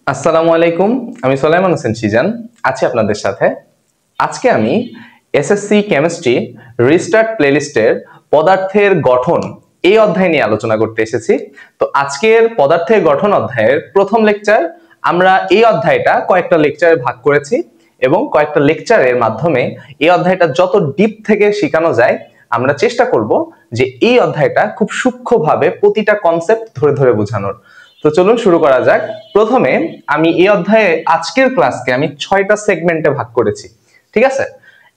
আসসালামু আলাইকুম, আমি সোলাইমান হোসেন সিজান আছি আপনাদের সাথে। আজকে আমি এসএসসি কেমিস্ট্রি রিস্টার্ট প্লেলিস্টের পদার্থের গঠন এই অধ্যায় নিয়ে আলোচনা করতে এসেছি। তো আজকের পদার্থের গঠন অধ্যায়ের প্রথম লেকচার। আমরা এই অধ্যায়টা কয়েকটা লেকচারে ভাগ করেছি এবং কয়েকটা লেকচারের মাধ্যমে এই অধ্যায়টা যত ডিপ থেকে শেখানো যায় আমরা চেষ্টা করব যে এই অধ্যায়টা খুব সূক্ষ্মভাবে প্রতিটা কনসেপ্ট ধরে ধরে বোঝানোর। তো চলুন শুরু করা যাক। প্রথমে আমি এই অধ্যায়ে আজকের ক্লাসকে আমি 6টা সেগমেন্টে ভাগ করেছি, ঠিক আছে।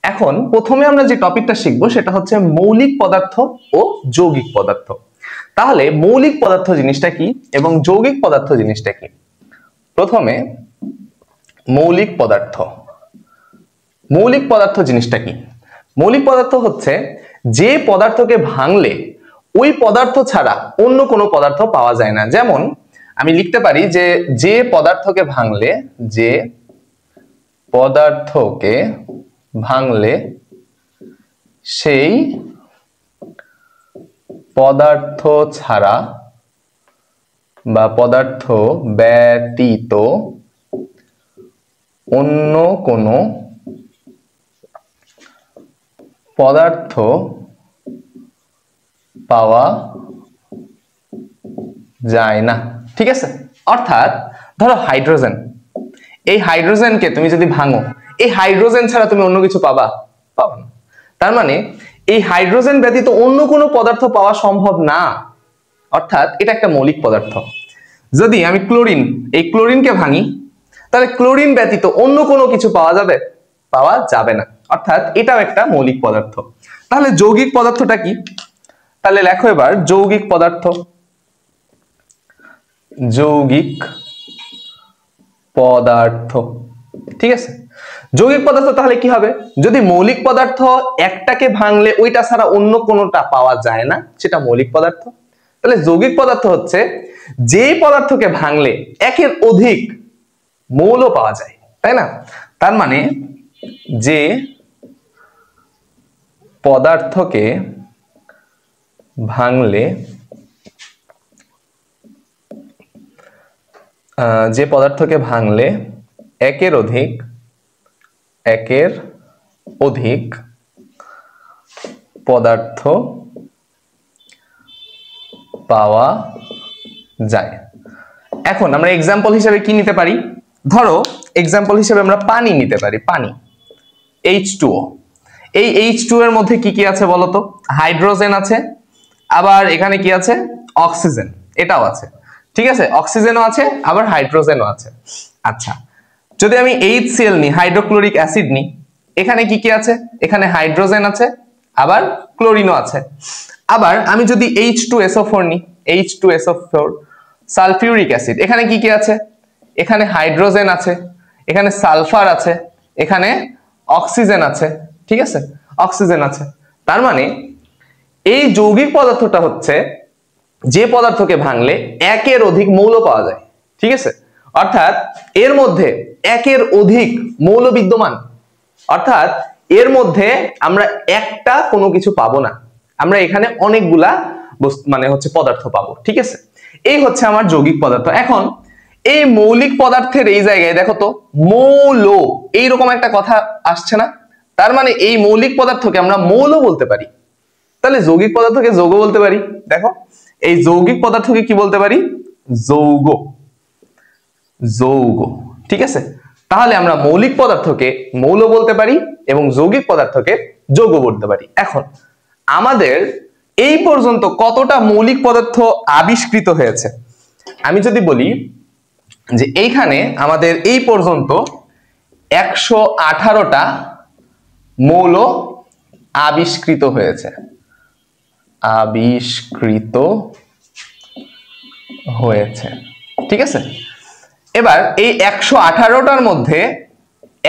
এখন প্রথমে আমরা যে টপিকটা শিখবো সেটা হচ্ছে মৌলিক পদার্থ ও যৌগিক পদার্থ। তাহলে মৌলিক পদার্থ জিনিসটা কি এবং যৌগিক পদার্থ জিনিসটা কি? প্রথমে মৌলিক পদার্থ। মৌলিক পদার্থ জিনিসটা কি? মৌলিক পদার্থ হচ্ছে যে পদার্থকে ভাঙলে ওই পদার্থ ছাড়া অন্য কোনো পদার্থ পাওয়া যায় না। যেমন আমি লিখতে পারি যে পদার্থকে ভাঙলে সেই পদার্থ ছাড়া বা পদার্থ ব্যতীত অন্য কোনো পদার্থ পাওয়া যায় না, ঠিক আছে। অর্থাৎ ধরো হাইড্রোজেন, এই হাইড্রোজেনকে তুমি যদি ভাঙো, এই হাইড্রোজেন ছাড়া তুমি অন্য কিছু পাবা না। তার মানে এই হাইড্রোজেন ব্যতীত অন্য কোনো পদার্থ পাওয়া সম্ভব না, অর্থাৎ এটা একটা মৌলিক পদার্থ। যদি আমি এই ক্লোরিনকে ভাঙি, তাহলে ক্লোরিন ব্যতীত অন্য কোনো কিছু পাওয়া যাবে না, অর্থাৎ এটাও একটা মৌলিক পদার্থ। তাহলে যৌগিক পদার্থটা কি? তাহলে লেখো এবার যৌগিক পদার্থ। ঠিক আছে। যৌগিক পদার্থ তাহলে কি হবে? যদি মৌলিক পদার্থ একটাকে ভাঙলে ওইটা ছাড়া অন্য কোনোটা পাওয়া যায় না, সেটা মৌলিক পদার্থ। তাহলে যৌগিক পদার্থ হচ্ছে যে পদার্থকে ভাঙলে একের অধিক মৌল পাওয়া যায়, তাই না? তার মানে যে পদার্থকে ভাঙলে একের অধিক পদার্থ পাওয়া যায়। এখন আমরা এক্সাম্পল হিসেবে কি নিতে পারি? ধরো এক্সাম্পল হিসেবে আমরা পানি নিতে পারি। পানি H2O। এই H2O এর মধ্যে কি কি আছে বলতো? হাইড্রোজেন আছে, আবার এখানে কি আছে? অক্সিজেন, এটাও আছে, ঠিক আছে। অক্সিজেনও আছে, আবার হাইড্রোজেনও আছে। আচ্ছা, যদি আমি HCl নিই, হাইড্রোক্লোরিক অ্যাসিড নিই, এখানে কি কি আছে? এখানে হাইড্রোজেন আছে, আবার ক্লোরিনও আছে। আবার আমি যদি H2SO4 নিই, H2SO4 সালফিউরিক অ্যাসিড, এখানে কি কি আছে? এখানে হাইড্রোজেন আছে, এখানে সালফার আছে, এখানে অক্সিজেন আছে, ঠিক আছে, অক্সিজেন আছে। তার মানে এই যৌগিক পদার্থটা হচ্ছে যে পদার্থকে ভাঙলে একের অধিক মৌল পাওয়া যায়, ঠিক আছে। অর্থাৎ এর মধ্যে একের অধিক মৌল বিদ্যমান, অর্থাৎ এর মধ্যে আমরা একটা কোনো কিছু পাবো না, আমরা এখানে অনেকগুলা পদার্থ পাবো, ঠিক আছে। এই হচ্ছে আমার যৌগিক পদার্থ। এখন এই মৌলিক পদার্থের এই জায়গায় দেখো তো মৌল এইরকম একটা কথা আসছে না? তার মানে এই মৌলিক পদার্থকে আমরা মৌল বলতে পারি। তাহলে যৌগিক পদার্থকে যৌগ বলতে পারি। দেখো এই যৌগিক পদার্থকে কি বলতে পারি? যৌগ, ঠিক আছে। তাহলে আমরা মৌলিক পদার্থকে মৌল বলতে পারি এবং যৌগিক পদার্থকে যৌগ বলতে পারি। এখন আমাদের এই পর্যন্ত কতটা মৌলিক পদার্থ আবিষ্কৃত হয়েছে? আমি যদি বলি যে এইখানে আমাদের এই পর্যন্ত 118টা মৌল আবিষ্কৃত হয়েছে, ঠিক আছে। এবার এই 118টার মধ্যে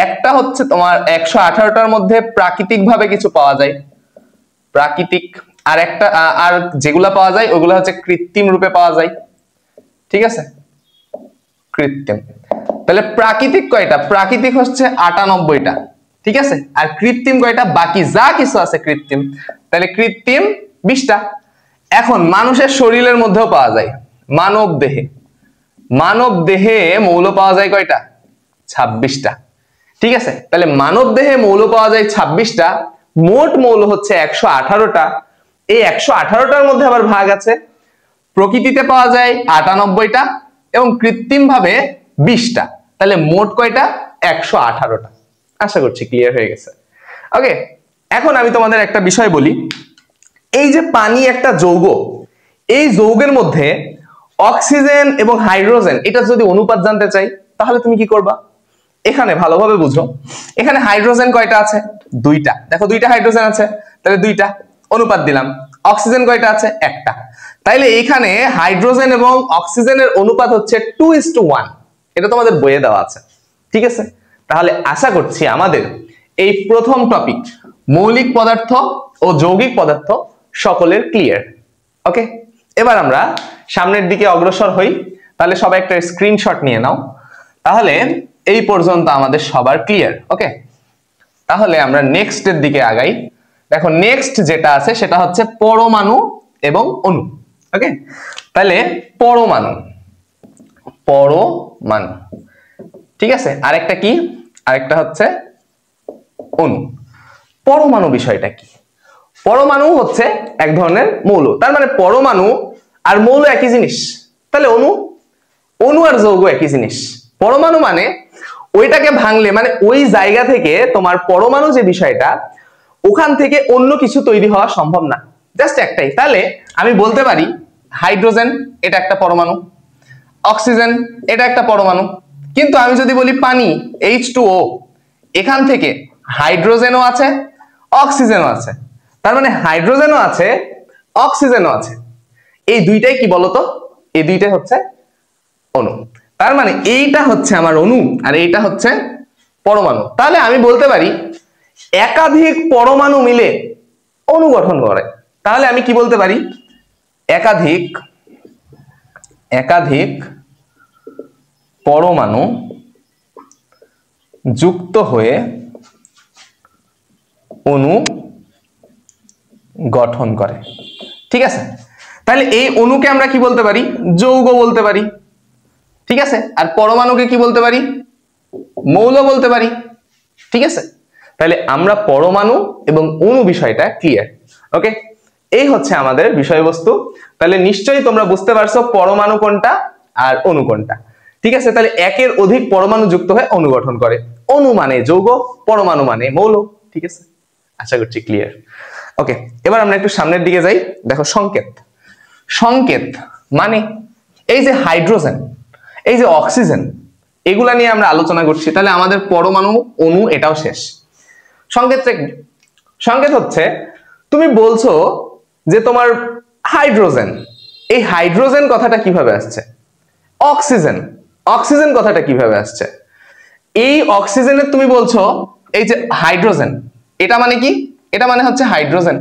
একটা হচ্ছে তোমার 118টার মধ্যে প্রাকৃতিক ভাবে কিছু পাওয়া যায়, প্রাকৃতিক, আর যেগুলা পাওয়া যায় ওগুলা হচ্ছে কৃত্রিম রূপে পাওয়া যায়, ঠিক আছে, কৃত্রিম। তাহলে প্রাকৃতিক কয়টা? প্রাকৃতিক হচ্ছে 98টা, ঠিক আছে। আর কৃত্রিম কয়টা? বাকি যা কিছু আছে কৃত্রিম, তাহলে কৃত্রিম 20টা। এখন মানুষের শরীরের মধ্যেও পাওয়া যায়, মানব দেহে মানব দেহে মৌল পাওয়া যায় কয়টা? 26টা। ঠিক আছে, তাহলে মানব দেহে মৌল পাওয়া যায় 26টা, মোট মৌল হচ্ছে 118টা। এই 118টার মধ্যে আবার ভাগ আছে, প্রকৃতিতে পাওয়া যায় 98টা এবং কৃত্রিম ভাবে 20টা। তাহলে মোট কয়টা? 118টা। আশা করছি ক্লিয়ার হয়ে গেছে। ওকে, এখন আমি তোমাদের একটা বিষয় বলি, এই যে পানি একটা যৌগ, এই যৌগের মধ্যে অক্সিজেন এবং হাইড্রোজেন এটা যদি অনুপাত জানতে চাই তাহলে তুমি কি করবা? এখানে ভালোভাবে বুঝো, এখানে হাইড্রোজেন কয়টা আছে? 2টা। দেখো 2টা হাইড্রোজেন আছে, তাহলে 2টা অনুপাত দিলাম। অক্সিজেন কয়টা আছে? 1টা। তাইলে এখানে হাইড্রোজেন এবং অক্সিজেনের অনুপাত হচ্ছে 2:1। এটা তোমাদের বইয়ে দেওয়া আছে। ঠিক আছে, তাহলে আশা করছি আমাদের এই প্রথম টপিক মৌলিক পদার্থ ও যৌগিক পদার্থ সকলের ক্লিয়ার। ওকে, এবার আমরা সামনের দিকে অগ্রসর হই। তাহলে সবাই একটা স্ক্রিনশট নিয়ে নাও। তাহলে এই পর্যন্ত আমাদের সবার ক্লিয়ার। ওকে, তাহলে আমরা নেক্সট এর দিকে আগাই। দেখো নেক্সট যেটা আছে সেটা হচ্ছে পরমাণু এবং অণু। ওকে, তাহলে পরমাণু, পরমাণু, ঠিক আছে, আরেকটা কি? আরেকটা হচ্ছে অণু। পরমাণু বিষয়টা কি? পরমাণু হচ্ছে এক ধরনের মৌল, তার মানে পরমাণু আর মৌল একই জিনিস। তাহলে অণু, অণু আর যৌগ একই জিনিস। পরমাণু মানে ওইটাকে ভাঙলে, মানে ওই জায়গা থেকে তোমার পরমাণু যে বিষয়টা, ওখান থেকে অন্য কিছু তৈরি হওয়া সম্ভব না, জাস্ট একটাই। তাহলে আমি বলতে পারি হাইড্রোজেন এটা একটা পরমাণু, অক্সিজেন এটা একটা পরমাণু। কিন্তু আমি যদি বলি পানি H2O, এখান থেকে হাইড্রোজেনও আছে অক্সিজেনও আছে, তার মানে হাইড্রোজেনও আছে অক্সিজেনও আছে। এই দুইটাই কি বলতো? এই দুইটাই হচ্ছে অণু। তার মানে এইটা হচ্ছে আমার অণু আর এইটা হচ্ছে পরমাণু। তাহলে আমি বলতে পারি একাধিক পরমাণু মিলে অণু গঠন করে। তাহলে আমি কি বলতে পারি? একাধিক পরমাণু যুক্ত হয়ে অণু গঠন করে। ঠিক আছে, তাহলে এই অণুকে আমরা কি বলতে পারি? যৌগ বলতে পারি। ঠিক আছে, আর পরমাণুকে কি বলতে পারি? মৌল বলতে পারি। ঠিক আছে, তাহলে আমরা পরমাণু এবং অণু বিষয়টা ক্লিয়ার। ওকে, এই হচ্ছে আমাদের বিষয়বস্তু। তাহলে নিশ্চয়ই তোমরা বুঝতে পারছো পরমাণু কোনটা আর অণু কোনটা। ঠিক আছে, তাহলে একের অধিক পরমাণু যুক্ত হয়ে অণু গঠন করে। অণু মানে যৌগ, পরমাণু মানে মৌল। ঠিক আছে, আশা করছি ক্লিয়ার। ওকে, এবার আমরা একটু সামনের দিকে যাই। দেখো সংকেত, সংকেত মানে এই যে হাইড্রোজেন, এই যে অক্সিজেন, এগুলা নিয়ে আমরা আলোচনা করছি। তাহলে আমাদের পরমাণু অণু এটাও শেষ। সংকেতটা কি? সংকেত হচ্ছে তুমি বলছো যে তোমার হাইড্রোজেন, এই হাইড্রোজেন কথাটা কিভাবে আসছে? অক্সিজেন, অক্সিজেন কথাটা কিভাবে আসছে? এই অক্সিজেনের তুমি বলছো এই যে হাইড্রোজেন, এটা মানে কি? এটা মানে হচ্ছে হাইড্রোজেন,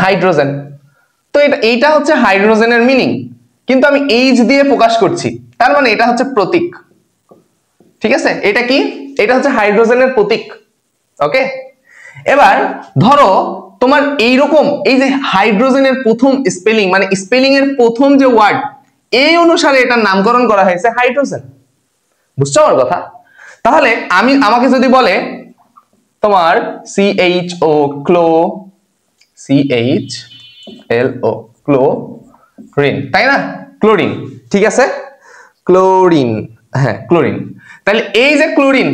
হাইড্রোজেন। তো এইটা হচ্ছে হাইড্রোজেনের মিনিং, কিন্তু আমি এইচ দিয়ে প্রকাশ করছি, তার মানে এটা হচ্ছে প্রতীক। ঠিক আছে, এটা কি? এটা হচ্ছে হাইড্রোজেনের প্রতীক। ওকে, এবার ধরো তোমার এইরকম এই যে হাইড্রোজেনের প্রথম স্পেলিং, মানে স্পেলিং এর প্রথম যে ওয়ার্ড, এই অনুসারে এটার নামকরণ করা হয়েছে হাইড্রোজেন। বুঝছো আমার কথা? তাহলে আমাকে যদি বলে তোমার CHO, ক্লো, CHLO, ক্লোরিন, তাই না? ক্লোরিন, ঠিক আছে, ক্লোরিন, হ্যাঁ ক্লোরিন। তাহলে এই যে ক্লোরিন,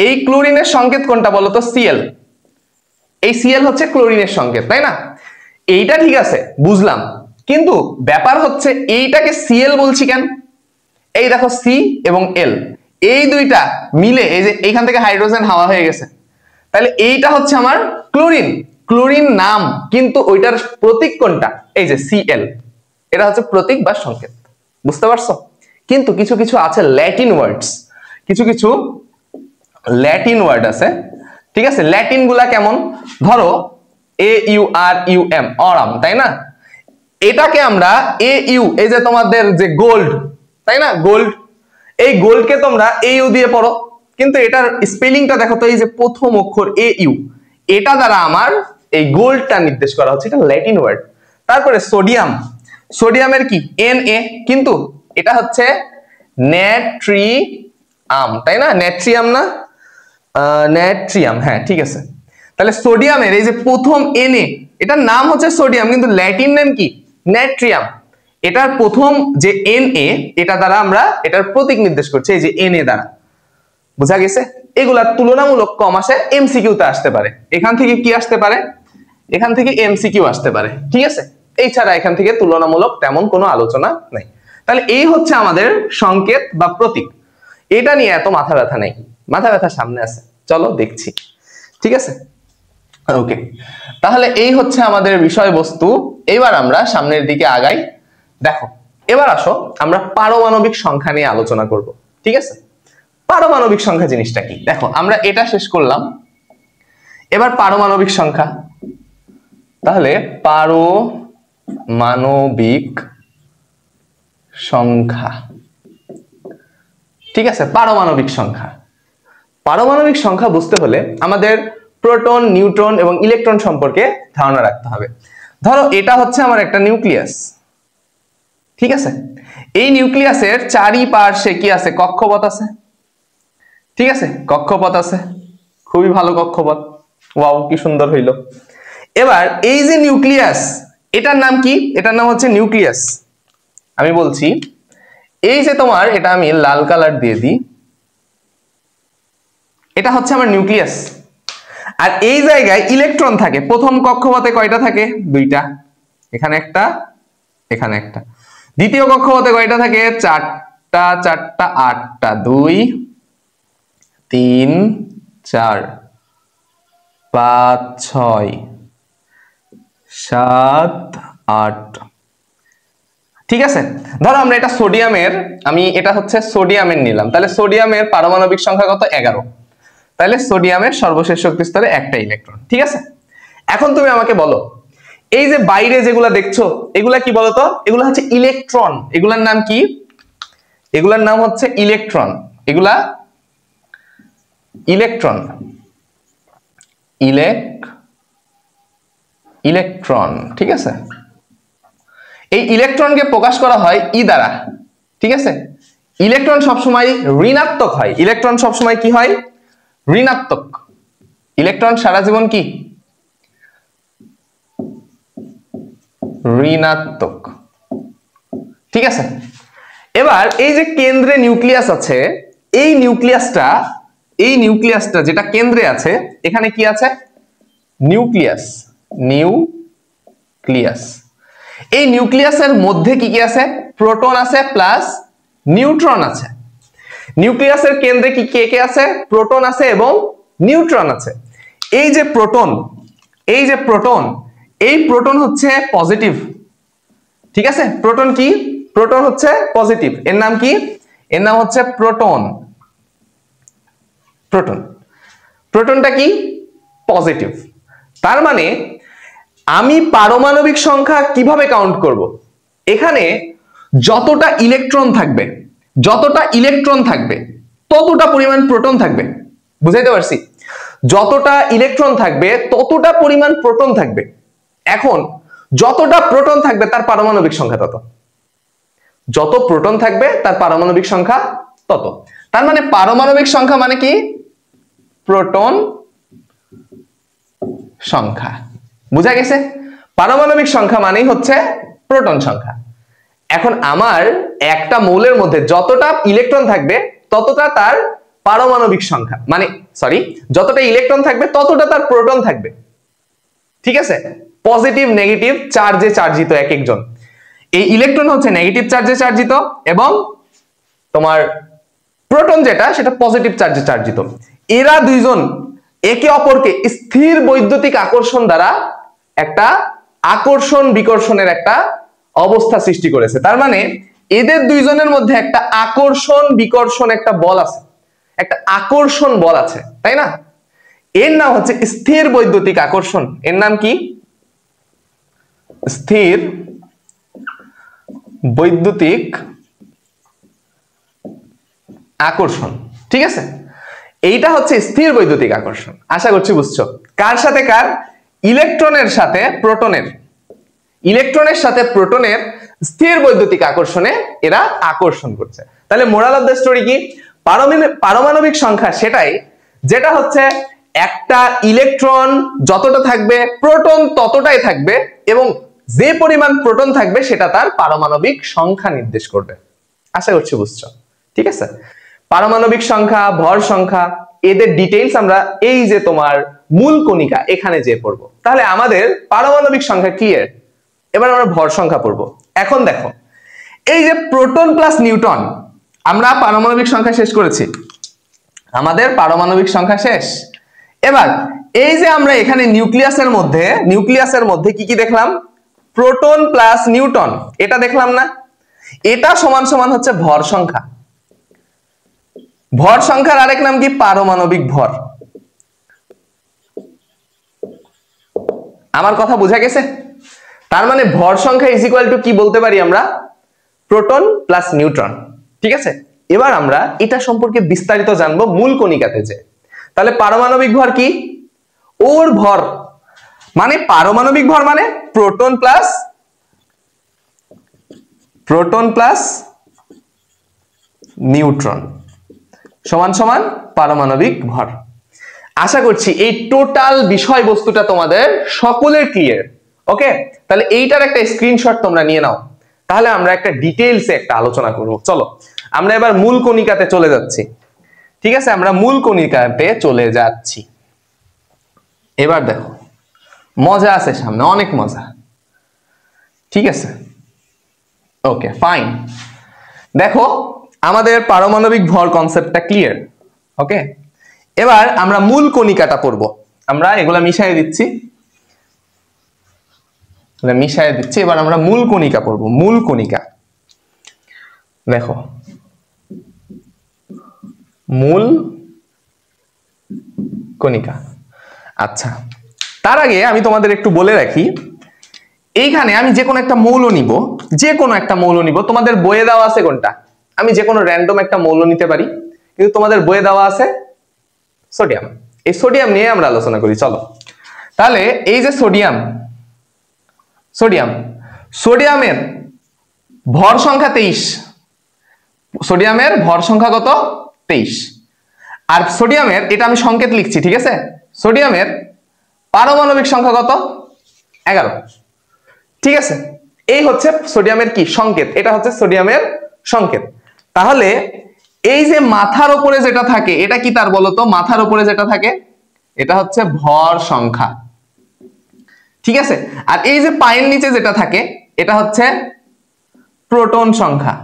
এই ক্লোরিনের সংকেত কোনটা বলো তো? Cl। এই Cl হচ্ছে ক্লোরিনের সংকেত, তাই না? এইটা ঠিক আছে, বুঝলাম, কিন্তু ব্যাপার হচ্ছে এইটাকে Cl বলছি কেন? এই দেখো C এবং L, এই দুইটা মিলে এই যে এইখান থেকে হাইড্রোজেন হাওয়া হয়ে গেছে। তাহলে এইটা হচ্ছে আমার ক্লোরিন, ক্লোরিন নাম, কিন্তু ওইটার প্রতীক কোনটা? এই যে Cl, এটা হচ্ছে প্রতীক বা সংকেত। বুঝতে পারছো? কিন্তু কিছু কিছু আছে ল্যাটিন ওয়ার্ডস, কিছু কিছু ল্যাটিন ওয়ার্ড আছে। ঠিক আছে, ল্যাটিন গুলা কেমন? ধরো AURUM, অরাম, তাই না? এটাকে আমরা AU, এই যে তোমাদের যে গোল্ড, তাই না? গোল্ড, এই গোল্ডকে তোমরা AU দিয়ে পড়ো, কিন্তু এটার স্পেলিংটা দেখো তো, এই যে প্রথম অক্ষর AU, এটা দ্বারা আমার এই গোল্ডটা নির্দেশ করা হচ্ছে, এটা ল্যাটিন ওয়ার্ড। তারপরে সোডিয়াম, সোডিয়ামের কি? Na, কিন্তু এটা হচ্ছে নেট্রিয়াম, তাই না? নেট্রিয়াম না, নেট্রিয়াম, হ্যাঁ ঠিক আছে। তাহলে সোডিয়ামের এই যে প্রথম Na, এটার নাম হচ্ছে সোডিয়াম কিন্তু ল্যাটিন নেম কি? নেট্রিয়াম। এটার প্রথম যে Na, এটা দ্বারা আমরা এটার প্রতীক নির্দেশ করছি এই যে Na দ্বারা। বুঝা গেছে? এগুলা তুলনামূলক কম আসে, এমসিকিউ তে আসতে পারে। এখান থেকে কি আসতে পারে? এখান থেকে এমসিকিউ আসতে পারে, ঠিক আছে? এছাড়া এখান থেকে তুলনামূলক তেমন কোনো আলোচনা নাই। তাহলে এই হচ্ছে আমাদের সংকেত বা প্রতীক। এটা নিয়ে এত মাথা ব্যথা নেই, মাথা ব্যথা সামনে আছে, চলো দেখছি, ঠিক আছে? ওকে, তাহলে এই হচ্ছে আমাদের বিষয়বস্তু। এবার আমরা সামনের দিকে আগাই। দেখো, এবার আসো আমরা পারমাণবিক সংখ্যা নিয়ে আলোচনা করব, ঠিক আছে? পারমাণবিক সংখ্যা জিনিসটা কি? দেখো, আমরা এটা শেষ করলাম, এবার পারমাণবিক সংখ্যা। তাহলে পারমাণবিক সংখ্যা, ঠিক আছে? পারমাণবিক সংখ্যা, পারমাণবিক সংখ্যা বুঝতে হলে আমাদের প্রোটন, নিউট্রন এবং ইলেকট্রন সম্পর্কে ধারণা রাখতে হবে। ধরো এটা হচ্ছে আমার একটা নিউক্লিয়াস, ঠিক আছে? এই নিউক্লিয়াসের চারিপাশে কি আছে? কক্ষপথ আছে, ঠিক আছে? কক্ষপথ আছে, খুবই ভালো কক্ষপথ, ওয়াও কি সুন্দর হইলো। এবার এই যে নিউক্লিয়াস, এটার নাম কি? এটার নাম হচ্ছে নিউক্লিয়াস। আমি বলছি এই যে তোমার, এটা আমি লাল কালার দিয়ে দিই, এটা হচ্ছে আমার নিউক্লিয়াস। আর এই জায়গায় ইলেকট্রন থাকে। প্রথম কক্ষপথে কয়টা থাকে? দুইটা, এখানে একটা, এখানে একটা। দ্বিতীয় কক্ষপথে কয়টা থাকে? চারটা, চারটা আটটা, 2 3 4 5 6 7 8, ঠিক আছে? ধরো আমরা এটা সোডিয়ামের, আমি এটা হচ্ছে সোডিয়ামের নিলাম, তাহলে সোডিয়ামের পারমাণবিক সংখ্যা কত? 11। তাহলে সোডিয়ামের সর্বশেষ শক্তি স্তরে একটা ইলেকট্রন, ঠিক আছে? এখন তুমি আমাকে বলো, এই যে বাইরে যেগুলা দেখছো এগুলা কি বলতো? এগুলা হচ্ছে ইলেকট্রন। এগুলার নাম কি? এগুলার নাম হচ্ছে ইলেকট্রন। এগুলা ইলেকট্রন, ইলেকট্রন, ঠিক আছে? এই ইলেকট্রনকে প্রকাশ করা হয় ই দ্বারা, ঠিক আছে? ইলেকট্রন সবসময় ঋণাত্মক হয়। ইলেকট্রন সবসময় কি হয়? ঋণাত্মক। ইলেকট্রন সারা জীবন কি? ঋণাত্মক, ঠিক আছে? এবার এই যে কেন্দ্রে নিউক্লিয়াস আছে, এই নিউক্লিয়াসটা যেটা কেন্দ্রে আছে, এখানে কি আছে? Nucleus, nucleus. এই নিউক্লিয়াসের মধ্যে কি কি আছে? প্রোটন আছে প্লাস নিউট্রন আছে। নিউক্লিয়াসের কেন্দ্রে কি কে কে আছে? প্রোটন আছে এবং নিউট্রন আছে। এই যে প্রোটন, এই যে প্রোটন, এই প্রোটন হচ্ছে পজিটিভ, ঠিক আছে? প্রোটন কি? প্রোটন হচ্ছে পজিটিভ। এর নাম কি? এর নাম হচ্ছে প্রোটন। প্রোটন, প্রোটনটা কি? পজিটিভ। তার মানে আমি পারমাণবিক সংখ্যা কিভাবে কাউন্ট করব? এখানে যতটা ইলেকট্রন থাকবে, যতটা ইলেকট্রন থাকবে ততটা পরিমাণ প্রোটন থাকবে। বুঝাইতে পারছি? যতটা ইলেকট্রন থাকবে ততটা পরিমাণ প্রোটন থাকবে। এখন যতটা প্রোটন থাকবে তার পারমাণবিক সংখ্যা তত। যত প্রোটন থাকবে তার পারমাণবিক সংখ্যা তত। তার মানে পারমাণবিক সংখ্যা মানে কি? প্রোটন সংখ্যা। বুঝা গেছে? পারমাণবিক সংখ্যা মানেই হচ্ছে প্রোটন সংখ্যা। এখন আমার একটা মৌলের মধ্যে যতটা ইলেকট্রন থাকবে ততটা তার পারমাণবিক সংখ্যা, মানে সরি, যতটা ইলেকট্রন থাকবে ততটা তার প্রোটন থাকবে, ঠিক আছে? পজিটিভ নেগেটিভ চার্জে চার্জিত এক একজন। এই ইলেকট্রন হচ্ছে নেগেটিভ চার্জে চার্জিত এবং তোমার প্রোটন যেটা সেটা পজিটিভ চার্জে চার্জিত। এরা দুইজন একে অপরকে স্থির বৈদ্যুতিক আকর্ষণ দ্বারা একটা আকর্ষণ বিকর্ষণের একটা অবস্থা সৃষ্টি করেছে। তার মানে এদের দুইজনের মধ্যে একটা আকর্ষণ বিকর্ষণ একটা বল আছে, একটা আকর্ষণ বল আছে, তাই না? এর নাম হচ্ছে স্থির বৈদ্যুতিক আকর্ষণ। এর নাম কি? স্থির বৈদ্যুতিক আকর্ষণ, ঠিক আছে? এইটা হচ্ছে স্থির বৈদ্যুতিক আকর্ষণ। আশা করছি বুঝছো। কার সাথে কার? ইলেকট্রনের সাথে প্রোটনের। ইলেকট্রনের সাথে প্রোটনের স্থির বৈদ্যুতিক আকর্ষণে এরা আকর্ষণ করছে। তাহলে মোরাল অফ দ্য স্টোরি কি? পারমাণবিক সংখ্যা সেটাই যেটা হচ্ছে একটা ইলেকট্রন যতটা থাকবে প্রোটন ততটাই থাকবে, এবং যে পরিমাণ প্রোটন থাকবে সেটা তার পারমাণবিক সংখ্যা নির্দেশ করবে। আশা করছি বুঝছো। ঠিক আছে, পারমাণবিক সংখ্যা, ভর সংখ্যা, এদের ডিটেইলস আমরা এই যে তোমার মূল কণিকা এখানে যে পড়বো। তাহলে আমাদের পারমাণবিক সংখ্যা ক্লিয়ার। এবার আমরা ভর সংখ্যা পড়বো। এখন দেখো, এই যে প্রোটন প্লাস নিউট্রন, আমরা পারমাণবিক সংখ্যা শেষ করেছি, আমাদের পারমাণবিক সংখ্যা শেষ। এবার এই যে আমরা এখানে নিউক্লিয়াসের মধ্যে কি কি দেখলাম? প্রোটন প্লাস নিউট্রন, এটা দেখলাম না? এটা সমান সমান হচ্ছে ভর সংখ্যা। ভর সংখ্যার আরেক নাম কি? পারমাণবিক ভর। আমার কথা বোঝা গেছে? তার মানে ভর সংখ্যা ইজ ইকুয়াল টু কি বলতে পারি আমরা? Proton plus neutron. ঠিক আছে, এবার আমরা এটা সম্পর্কে বিস্তারিত জানবো মূল কণিকাতে যে। তাহলে পারমাণবিক ভর কি? ওর ভর মানে পারমাণবিক ভর মানে প্রোটন প্লাস নিউট্রন সমান সমান পারমাণবিক ভর। আশা করছি এই টোটাল বিষয়বস্তুটা তোমাদের সকলের ক্লিয়ার। ওকে, তাহলে এইটার একটা স্ক্রিনশট তোমরা নিয়ে নাও, তাহলে আমরা একটা ডিটেইলসে একটা আলোচনা করব। চলো আমরা এবার মূল কণিকাতে চলে যাচ্ছি। ঠিক আছে, আমরা মূল কণিকাতে চলে যাচ্ছি। এবার দেখো, মজা আছে সামনে, অনেক মজা। ঠিক আছে, ওকে ফাইন। দেখো আমাদের পারমাণবিক ভর কনসেপ্টটা ক্লিয়ার। ওকে, এবার আমরা মূল কণিকাটা পড়বো। আমরা এগুলা মিশিয়ে দিচ্ছি। এবার আমরা মূল কণিকা পড়বো। মূল কণিকা দেখো, মূল কণিকা। আচ্ছা, তার আগে আমি তোমাদের একটু বলে রাখি, এইখানে আমি যে কোনো একটা মৌল নিব, তোমাদের বইয়ে দেওয়া আছে কোনটা? আমি যে কোনো র্যান্ডম একটা মৌল নিতে পারি, কিন্তু তোমাদের বইয়ে দেওয়া আছে সোডিয়াম। এই সোডিয়াম নিয়ে আমরা আলোচনা করি। চলো তাহলে এই যে সোডিয়ামের ভর সংখ্যা 23। সোডিয়ামের ভর সংখ্যা কত? 23। আর সোডিয়ামের, এটা আমি সংকেত লিখছি, ঠিক আছে, সোডিয়ামের পারমাণবিক সংখ্যা কত? 11। ঠিক আছে, এই হচ্ছে সোডিয়ামের কি সংকেত, এটা হচ্ছে সোডিয়ামের সংকেত। তাহলে এই যে মাথার উপরে যেটা থাকে এটা কি তার বলতো? মাথার উপরে যেটা থাকে এটা হচ্ছে ভর সংখ্যা। ঠিক আছে, আর এই যে পায়ের নিচে যেটা থাকে এটা হচ্ছে প্রোটন সংখ্যা।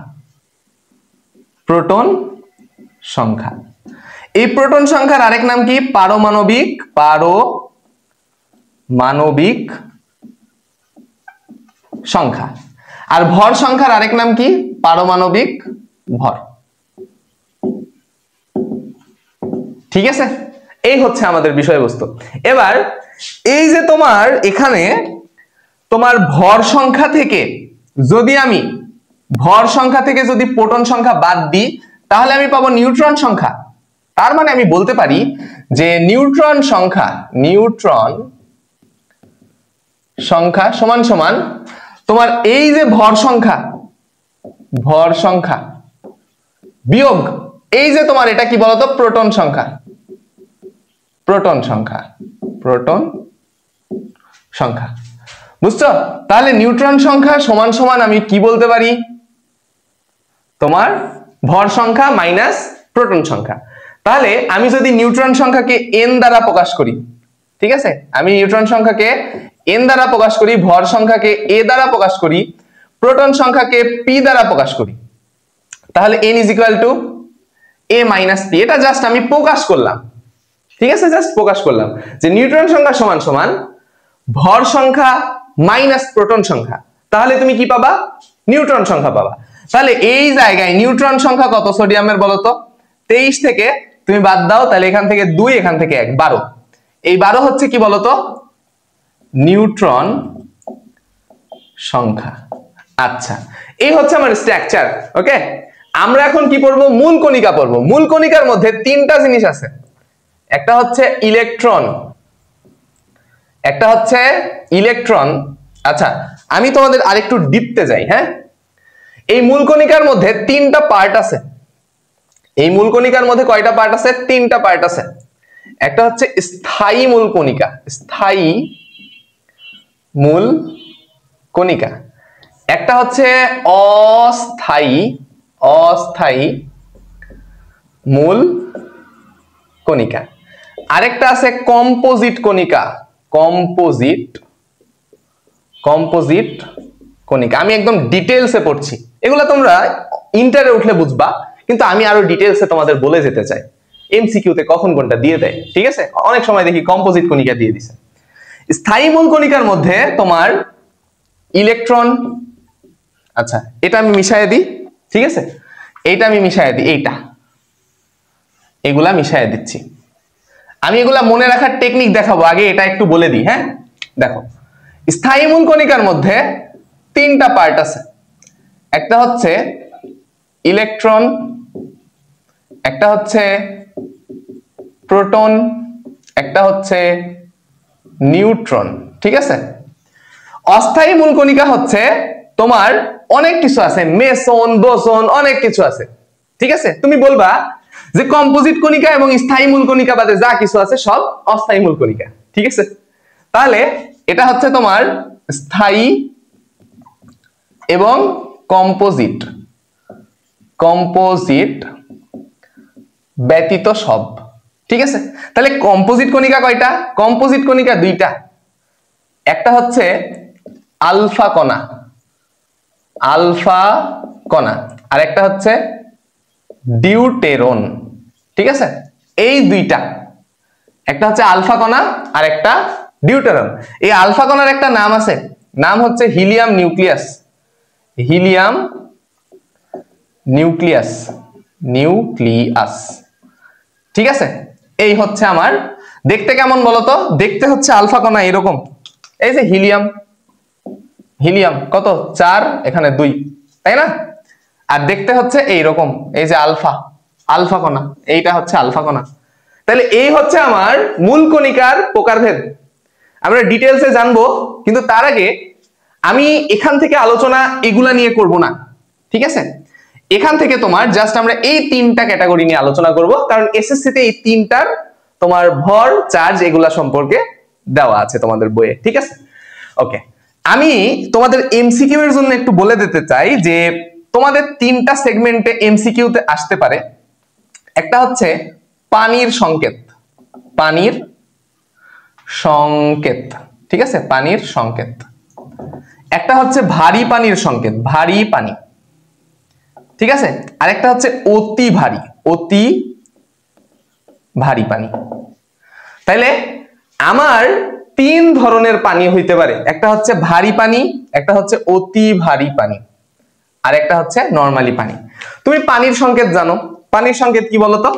এই প্রোটন সংখ্যার আরেক নাম কি? পারমাণবিক সংখ্যা। আর ভর সংখ্যার আরেক নাম কি? পারমাণবিক ভর। ঠিক আছে, এই হচ্ছে আমাদের বিষয়বস্তু। এবার এই যে তোমার এখানে তোমার ভর সংখ্যা থেকে যদি প্রোটন সংখ্যা বাদ দিই, তাহলে আমি পাবো নিউট্রন সংখ্যা। তার মানে আমি বলতে পারি যে নিউট্রন সংখ্যা সমান সমান তোমার এই যে ভর সংখ্যা বিয়োগ এই যে তোমার এটা কি বলতো? প্রোটন সংখ্যা। বুঝছো? তাহলে নিউট্রন সংখ্যা সমান সমান আমি কি বলতে পারি? তোমার ভর সংখ্যা মাইনাস প্রোটন সংখ্যা। তাহলে আমি যদি নিউট্রন সংখ্যাকে n দ্বারা প্রকাশ করি, ঠিক আছে, আমি নিউট্রন সংখ্যাকে n দ্বারা প্রকাশ করি, ভর সংখ্যাকে a দ্বারা প্রকাশ করি, প্রোটন সংখ্যাকে p দ্বারা প্রকাশ করি, তাহলে n = a - p। এটা জাস্ট আমি প্রকাশ করলাম। ঠিক আছে, জাস্ট প্রকাশ করলাম যে নিউট্রন সংখ্যা সমান সমান ভর সংখ্যা মাইনাস প্রোটন সংখ্যা। তাহলে তুমি কি পাবা? নিউট্রন সংখ্যা পাবা। তাহলে এই জায়গায় নিউট্রন সংখ্যা কত সোডিয়ামের বলতো? 23 থেকে তুমি বাদ দাও, তাহলে এখান থেকে 2, এখান থেকে 1, 12। এই 12 হচ্ছে কি বলতো? নিউট্রন সংখ্যা। আচ্ছা, এই হচ্ছে আমার স্ট্রাকচার। ওকে, আমরা এখন কি পড়বো? মূল কণিকা পড়বো। মূল কণিকার মধ্যে তিনটা জিনিস আছে, একটা হচ্ছে ইলেকট্রন। আচ্ছা, আমি তোমাদের আরেকটু ডিপতে যাই। হ্যাঁ, এই মূল কণিকার মধ্যে তিনটা পার্ট আছে। এই মূল কণিকার মধ্যে কয়টা পার্ট আছে? তিনটা পার্ট আছে। একটা হচ্ছে স্থায়ী মূল কণিকা, স্থায়ী মূল কণিকা। একটা হচ্ছে অস্থায়ী মূল কণিকা। আরেকটা আছে কম্পোজিট কণিকা, কম্পোজিট কণিকা। আমি একদম ডিটেইলসে পড়ছি, এগুলা তোমরা ইন্টারে উঠলে বুঝবা, কিন্তু আমি আরো ডিটেইলসে তোমাদের বলে যেতে চাই এমসিকিউতে কখন কোনটা দিয়ে দেয়। ঠিক আছে, অনেক সময় দেখি কম্পোজিট কণিকা দিয়ে দিছে। স্থায়ী মূল কণিকার মধ্যে তোমার ইলেকট্রন, আচ্ছা এটা আমি মিশাইয়ে দিই, ঠিক আছে, এইটা আমি মিশাইয়ে দিই, এগুলা মিশাইয়ে দিচ্ছি। আমি এগুলা মনে রাখার টেকনিক দেখাবো, আগে এটা একটু বলে দিই। হ্যাঁ দেখো, স্থায়ী মূল কণিকার মধ্যে তিনটা পার্ট আছে। একটা হচ্ছে ইলেকট্রন, একটা হচ্ছে প্রোটন, একটা হচ্ছে নিউট্রন। ঠিক আছে, অস্থায়ী মূল কণিকা হচ্ছে তোমার অনেক কিছু আছে, মেসন, বোসন, অনেক কিছু আছে। ঠিক আছে, তুমি বলবা যে কম্পোজিট কণিকা এবং স্থায়ী মূল কণিকা বাদে যা কিছু আছে সব অস্থায়ী মূল কণিকা। ঠিক আছে, তাহলে এটা হচ্ছে তোমার স্থায়ী এবং কম্পোজিট ব্যতীত সব। ঠিক আছে, তাহলে কম্পোজিট কণিকা কয়টা? কম্পোজিট কণিকা দুইটা। একটা হচ্ছে আলফা কণা, আর একটা হচ্ছে ডিউটেরন। ঠিক আছে, এই দুইটা, একটা হচ্ছে আলফা কণা আর একটা ডিউটেরন। এই আলফা কণার একটা নাম আছে, নাম হচ্ছে হিলিয়াম নিউক্লিয়াস। ঠিক আছে, এই হচ্ছে আমার, দেখতে কেমন বলতো? দেখতে হচ্ছে আলফা কণা এরকম, এই যে হিলিয়াম কত 4, এখানে 2, তাই না? আর দেখতে হচ্ছে এইরকম, এই যে আলফা কণা, এইটা হচ্ছে আলফা কণা। তাহলে এই হচ্ছে আমার মূল কণিকার প্রকারভেদ। আমরা ডিটেইলসে জানবো, কিন্তু তার আগে আমি এখান থেকে আলোচনা এগুলা নিয়ে করব না। ঠিক আছে, এখান থেকে তোমার জাস্ট আমরা এই তিনটা ক্যাটাগরি নিয়ে আলোচনা করব, কারণ এসএসসি তে এই তিনটার তোমার ভর, চার্জ এগুলা সম্পর্কে দেওয়া আছে তোমাদের বইয়ে। ঠিক আছে, ওকে। আমি তোমাদের এমসিকিউ এর জন্য একটু বলে দিতে চাই যে তোমাদের তিনটা সেগমেন্টে এমসিকিউ তে আসতে পারে। একটা হচ্ছে পানির সংকেত, ঠিক আছে, পানির সংকেত। একটা হচ্ছে ভারী পানির সংকেত, ভারী পানি। ঠিক আছে, আর একটা হচ্ছে অতি ভারী পানি। তাইলে আমার তিন ধরনের পানি হইতে পারে, একটা হচ্ছে ভারী পানি, একটা হচ্ছে অতি ভারী পানি, আর একটা হচ্ছে নরমালি পানি। তুমি পানির সংকেত জানো, পানির সংকেত কি বলতো?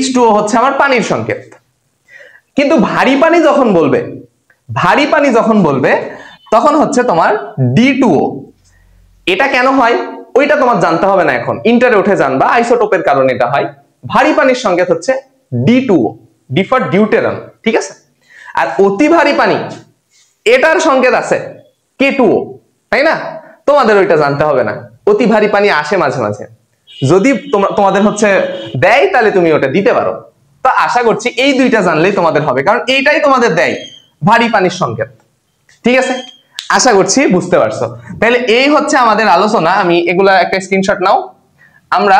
H2O হচ্ছে আমার পানির সংকেত। কিন্তু ভারী পানি যখন বলবে তখন হচ্ছে তোমার D2O। এটা কেন হয় ওইটা তোমার জানতে হবে না, এখন ইন্টারে উঠে জানবা, আইসোটোপের কারণে এটা হয়। ভারী পানির সংকেত হচ্ছে D2O, ডি ফর ডিউটেরন। ঠিক আছে, আর অতি ভারী পানি এটার সংকেত আছে K2O, তাই না? তোমাদের ওইটা জানতে হবে না, অতি ভারী পানি আসে মাঝে মাঝে, যদি তোমাদের হচ্ছে দেয় তাহলে তুমি ওটা দিতে পারো। তো আশা করছি এই দুইটা জানলেই তোমাদের হবে, কারণ এইটাই তোমাদের দেয় ভারী পানির সংকেত। ঠিক আছে, আশা করছি বুঝতে পারছো। তাহলে এই হচ্ছে আমাদের আলোচনা, আমি এগুলা একটা স্ক্রিনশট নাও। আমরা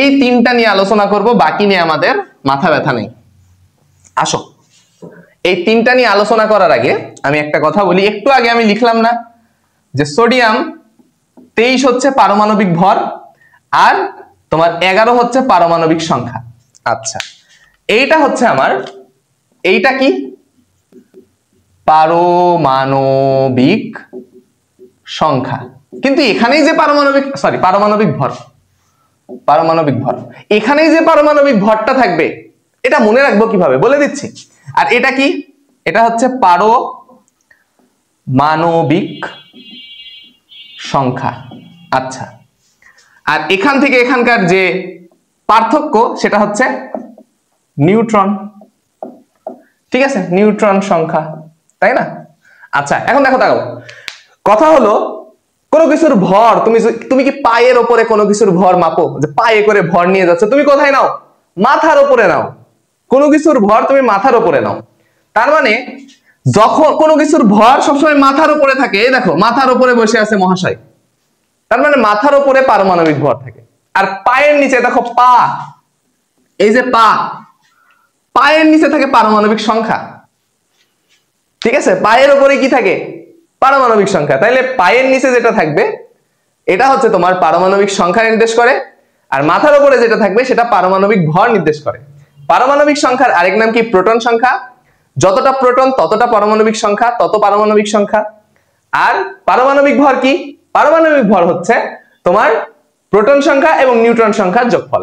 এই তিনটা নিয়ে আলোচনা করব, বাকি নিয়ে আমাদের মাথা ব্যথা নেই। আসো, এই তিনটা নিয়ে আলোচনা করার আগে আমি একটা কথা বলি। একটু আগে আমি লিখলাম না যে সোডিয়াম 23 হচ্ছে পারমাণবিক ভর, আর তোমার 11 হচ্ছে পারমাণবিক সংখ্যা। আচ্ছা, এইটা হচ্ছে আমার, এইটা কি? পারমাণবিক সংখ্যা। কিন্তু এখানেই যে পারমাণবিক ভর, এখানেই যে পারমাণবিক ভরটা থাকবে এটা মনে রাখবো কিভাবে বলে দিচ্ছি। আর এটা কি? এটা হচ্ছে পারমাণবিক সংখ্যা। আচ্ছা, আর এখান থেকে এখানকার যে পার্থক্য সেটা হচ্ছে নিউট্রন। ঠিক আছে, নিউট্রন সংখ্যা, তাই না? আচ্ছা, এখন দেখো কথা হলো কোনো কিছুর ভর তুমি কি পায়ের উপরে কোনো কিছুর ভর মাপো, যে পায়ে করে ভর নিয়ে যাচ্ছ, তুমি কোথায় নাও? মাথার উপরে নাও। কোনো কিছুর ভর তুমি মাথার উপরে নাও। তার মানে যখন কোনো কিছুর ভর সবসময় মাথার উপরে থাকে, এই দেখো মাথার উপরে বসে আছে মহাশয়, তার মানে মাথার উপরে পারমাণবিক ভর থাকে। আর পায়ের নিচে দেখো পা, এই যে পা, পায়ের নিচে থাকে পারমাণবিক সংখ্যা। ঠিক আছে, পায়ের উপরে কি থাকে? পারমাণবিক সংখ্যা। তাইলে পায়ের নিচে যেটা থাকবে এটা হচ্ছে তোমার পারমাণবিক সংখ্যা নির্দেশ করে, আর মাথার উপরে যেটা থাকবে সেটা পারমাণবিক ভর নির্দেশ করে। পারমাণবিক সংখ্যার আরেক নাম কি? প্রোটন সংখ্যা। যতটা প্রোটন ততটা পারমাণবিক সংখ্যা, তত পারমাণবিক সংখ্যা। আর পারমাণবিক ভর কি? পারমাণবিক ভর হচ্ছে তোমার প্রোটন সংখ্যা এবং নিউট্রন সংখ্যার যোগফল।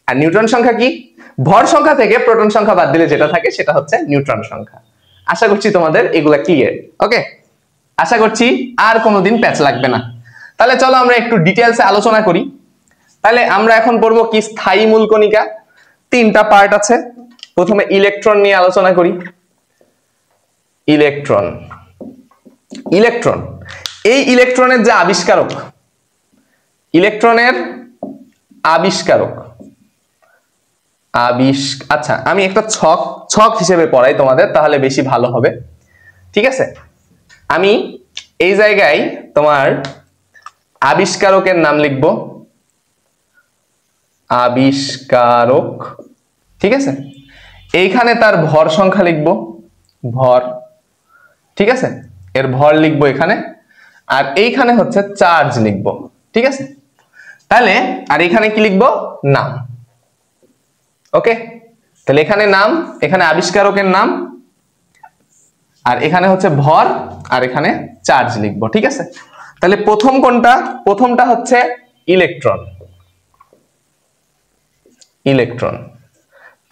আর নিউট্রন সংখ্যা কি? ভর সংখ্যা থেকে প্রোটন সংখ্যা বাদ দিলে যেটা থাকে সেটা হচ্ছে নিউট্রন সংখ্যা। আশা করছি তোমাদের এগুলা ক্লিয়ার। ওকে, আশা করছি আর কোনোদিন প্যাচ লাগবে না। তাহলে চলো আমরা একটু ডিটেইলসে আলোচনা করি। তাহলে আমরা এখন পড়বো কি? স্থায়ী মূলকণিকা। তিনটা পার্ট আছে। প্রথমে ইলেকট্রন নিয়ে আলোচনা করি। ইলেকট্রন, ইলেকট্রন, এই ইলেকট্রনের যে আবিষ্কারক, ইলেকট্রনের আবিষ্কারক, আচ্ছা আমি একটা ছক হিসেবে পড়াই তোমাদের, তাহলে বেশি ভালো হবে। ঠিক আছে, আমি এই জায়গায় তোমার আবিষ্কারকের নাম লিখব, আবিষ্কারক। ঠিক আছে, এইখানে তার ভর সংখ্যা লিখব, ভর। ঠিক আছে, এর ভর লিখবো এখানে, আর এইখানে হচ্ছে চার্জ লিখবো। ঠিক আছে, তাহলে আর এখানে কি লিখবো? নাম। ওকে, তাহলে এখানে নাম, এখানে আবিষ্কারকের নাম, আর এখানে হচ্ছে ভর, আর এখানে চার্জ লিখবো। ঠিক আছে, তাহলে প্রথম কোনটা? প্রথমটা হচ্ছে ইলেকট্রন, ইলেকট্রন।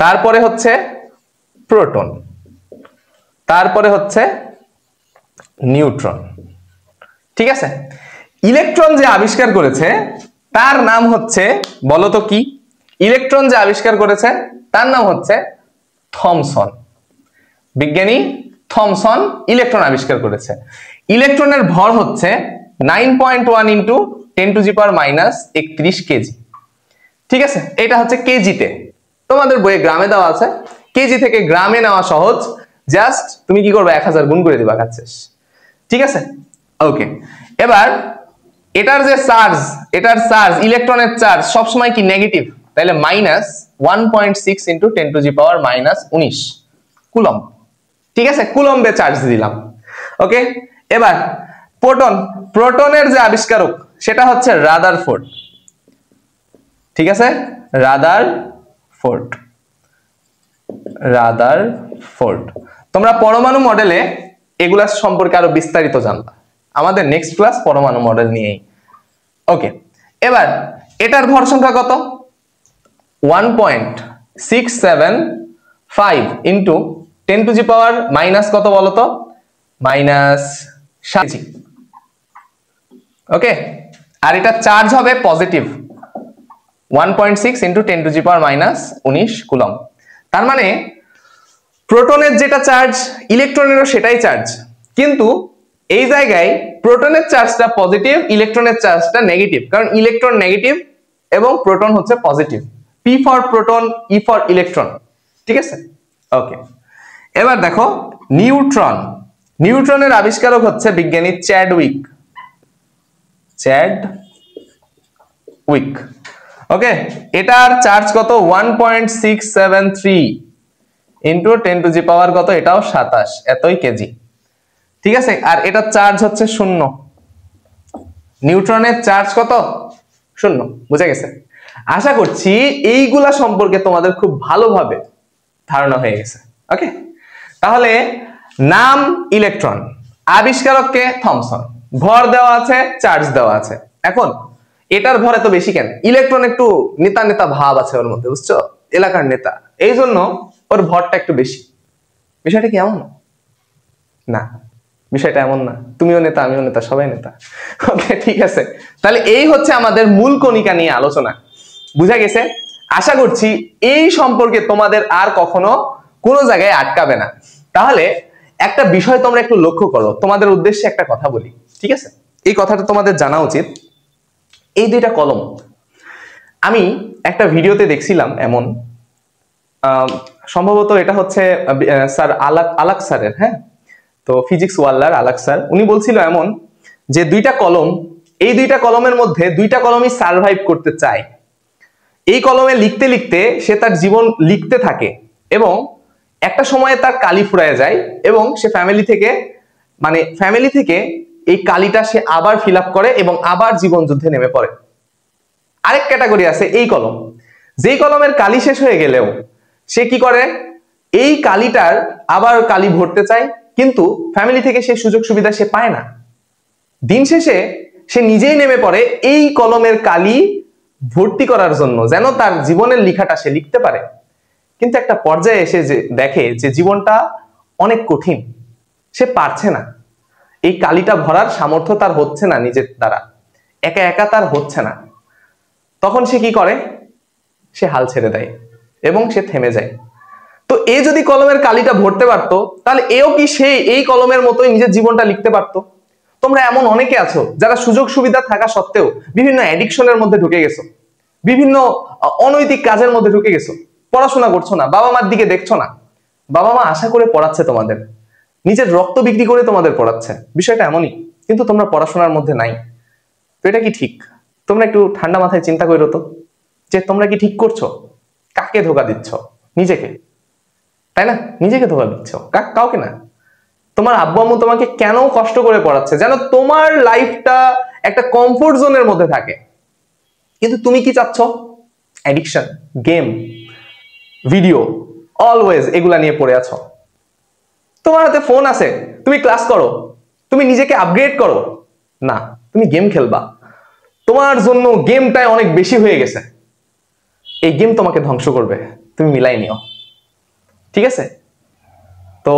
তারপরে হচ্ছে প্রোটন, তারপরে হচ্ছে নিউট্রন। ঠিক আছে, ইলেকট্রন যে আবিষ্কার করেছে তার নাম হচ্ছে, বলতো কি? ইলেকট্রন যে আবিষ্কার করেছে তার নাম হচ্ছে থমসন। বিজ্ঞানী থমসন ইলেকট্রন আবিষ্কার করেছে। ইলেকট্রনের ভর হচ্ছে 9.1 ইন্টু 10⁻³ কেজি। ঠিক আছে, এটা হচ্ছে কেজিতে, তোমাদের বইয়ে গ্রামে দেওয়া আছে। কেজি থেকে গ্রামে নেওয়া সহজ, জাস্ট তুমি কি করবে? 1000 গুণ করে দিবা, কাজ শেষ। ঠিক আছে, ওকে। এবার এটার যে চার্জ, এটার চার্জ, ইলেকট্রনের চার্জ সবসময় কি? নেগেটিভ। তাহলে -1.6 ইন্টু 10⁻⁻19 কুলম্ব। ঠিক আছে, কুলম্বে চার্জ দিলাম। ওকে, এবার প্রোটন, প্রোটনের যে আবিষ্কারক সেটা হচ্ছে রাদারফোর্ড। ঠিক আছে, রাদারফোর্ড, রাদারফোর্ড। তোমরা পরমাণু মডেলে এগুলা সম্পর্কে আরো বিস্তারিত জানবা, আমাদের নেক্সট ক্লাস পরমাণু মডেল নিয়েই। ওকে, এবার এটার ভর সংখ্যা কত? 1.675 ইন্টু 10⁻⁻ কত বলতো? -7 কেজি। ওকে, আর এটা চার্জ হবে পজিটিভ, 1.6 ইন্টু 10⁻⁻19 কুলম্ব। তার মানে প্রোটনের যেটা চার্জ, ইলেকট্রনেরও সেটাই চার্জ, কিন্তু এই জায়গায় প্রোটনের চার্জটা পজিটিভ, ইলেকট্রনের চার্জটা নেগেটিভ, কারণ ইলেকট্রন নেগেটিভ এবং প্রোটন হচ্ছে positive. P for proton, E for electron. ঠিক আছে, ওকে। এবার দেখো নিউট্রন, নিউট্রনের আবিষ্কারক হচ্ছে বিজ্ঞানী চ্যাডউইক, চ্যাডউইক। ওকে, এটার চার্জ কত? 1.673 ইন্টু 10⁻⁻ কত? এটাও 27, এতই কেজি। ঠিক আছে, আর এটা চার্জ হচ্ছে 0। নিউট্রনের চার্জ কত? 0। বুঝা গেছে? আশা করছি এইগুলা সম্পর্কে তোমাদের খুব ভালোভাবে ধারণা হয়ে গেছে। ওকে, তাহলে নাম ইলেকট্রন, আবিষ্কারককে থমসন, ভর দেওয়া আছে, চার্জ দেওয়া আছে। এখন এটার ভর এত বেশি কেন? ইলেকট্রন একটু নেতা নেতা ভাব আছে ওর মধ্যে, বুঝছো? এলাকার নেতা, এই জন্য ওর ভরটা একটু বেশি। বিষয়টা কি এমন না? বিষয়টা এমন না, তুমিও নেতা, আমিও নেতা, সবাই নেতা। ওকে, ঠিক আছে, তাহলে এই হচ্ছে আমাদের মূল কণিকা নিয়ে আলোচনা। বুঝা গেছে? আশা করছি এই সম্পর্কে তোমাদের আর কখনো কোনো জায়গায় আটকাবে না। তাহলে একটা বিষয় তোমরা একটু লক্ষ্য করো, তোমাদের উদ্দেশ্যে একটা কথা বলি। ঠিক আছে, এই কথাটা তোমাদের জানা উচিত। এই দুইটা কলম, আমি একটা ভিডিওতে দেখছিলাম এমন, সম্ভবত এটা হচ্ছে স্যার আলাক স্যারের, হ্যাঁ, তো ফিজিক্স ওয়ালার আলাক স্যার, উনি বলছিল এমন যে দুইটা কলম, এই দুইটা কলমের মধ্যে দুইটা কলমই সার্ভাইভ করতে চায়। এই কলমে লিখতে লিখতে সে তার জীবন লিখতে থাকে এবং একটা সময়ে তার কালি ফুরায় যায় এবং সে ফ্যামিলি থেকে এই কালিটা সে আবার ফিল আপ করে এবং আবার জীবন যুদ্ধে নেমে পড়ে। আরেক ক্যাটাগরি আছে এই কলম, যেই কলমের কালি শেষ হয়ে গেলেও সে কি করে, এই কালিটার আবার কালি ভরতে চায়, কিন্তু ফ্যামিলি থেকে সে সুযোগ সুবিধা সে পায় না। দিন শেষে সে নিজেই নেমে পড়ে এই কলমের কালি ভর্তি করার জন্য, যেন তার জীবনের লেখাটা সে লিখতে পারে। কিন্তু একটা পর্যায়ে এসে যে দেখে যে জীবনটা অনেক কঠিন, সে পারছে না, এই কালিটা ভরার সামর্থ্য তার হচ্ছে না, নিজের দ্বারা একা একা তার হচ্ছে না। তখন সে কি করে, সে হাল ছেড়ে দেয় এবং সে থেমে যায়। তো এ যদি কলমের কালিটা ভরতে পারতো, তাহলে এও কি সেই এই কলমের মতোই নিজের জীবনটা লিখতে পারতো? তোমরা এমন অনেকে আছো যারা সুযোগ সুবিধা থাকা সত্ত্বেও বিভিন্ন অ্যাডিকশনের মধ্যে ঢুকে গেছো, বিভিন্ন অনৈতিক কাজের মধ্যে ঢুকে গেছো, পড়াশোনা করছো না, বাবা মার দিকে দেখছো না। বাবা মা আশা করে পড়াচ্ছে তোমাদের, নিজের রক্ত বিক্রি করে তোমাদের পড়াচ্ছে, বিষয়টা এমনই, কিন্তু তোমরা পড়াশোনার মধ্যে নাই। তো এটা কি ঠিক? তোমরা একটু ঠান্ডা মাথায় চিন্তা করো তো, যে তোমরা কি ঠিক করছো? কাকে ধোকা দিচ্ছ? নিজেকে, তাই না? নিজেকে ধোকা দিচ্ছ, কাউকে না। তোমার আব্বু আম্মু তোমাকে কেন কষ্ট করে পড়াচ্ছে, যেন তোমার লাইফটা একটা কমফোর্ট জোনের মধ্যে থাকে। কিন্তু তুমি কি চাচ্ছ? অ্যাডিকশন, গেম, ভিডিও, অলওয়েজ এগুলা নিয়ে পড়ে আছো। তোমার হাতে ফোন আছে, তুমি ক্লাস করো, তুমি নিজেকে আপগ্রেড করো না, তুমি গেম খেলবা। তোমার জন্য গেমটাই অনেক বেশি হয়ে গেছে, এই গেম তোমাকে ধ্বংস করবে, তুমি মিলাই নিও, ঠিক আছে? তো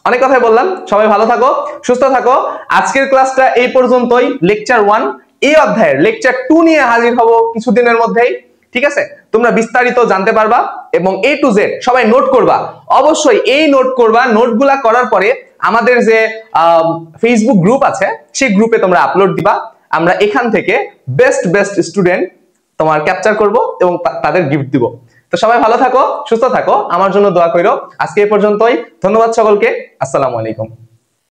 অনেক কথাই বললাম, সবাই ভালো থাকো, সুস্থ থাকো। আজকের ক্লাসটা এই পর্যন্তই। লেকচার 1 এই অধ্যায়ের লেকচার 2 নিয়ে হাজির হব কিছুদিনের মধ্যেই, ঠিক আছে? তোমরা বিস্তারিত জানতে পারবা এবং A to Z সবাই নোট করবা, অবশ্যই এই নোট করবা। নোটগুলা করার পরে আমাদের যে ফেসবুক গ্রুপ আছে সেই গ্রুপে তোমরা আপলোড দিবা। আমরা এখান থেকে বেস্ট স্টুডেন্ট তোমার ক্যাপচার করব এবং তাদের গিফট দিব। তো সবাই ভালো থাকো, সুস্থ থাকো, আমার জন্য দোয়া করো। আজকে এই পর্যন্তই, ধন্যবাদ সকলকে, আসসালামু আলাইকুম।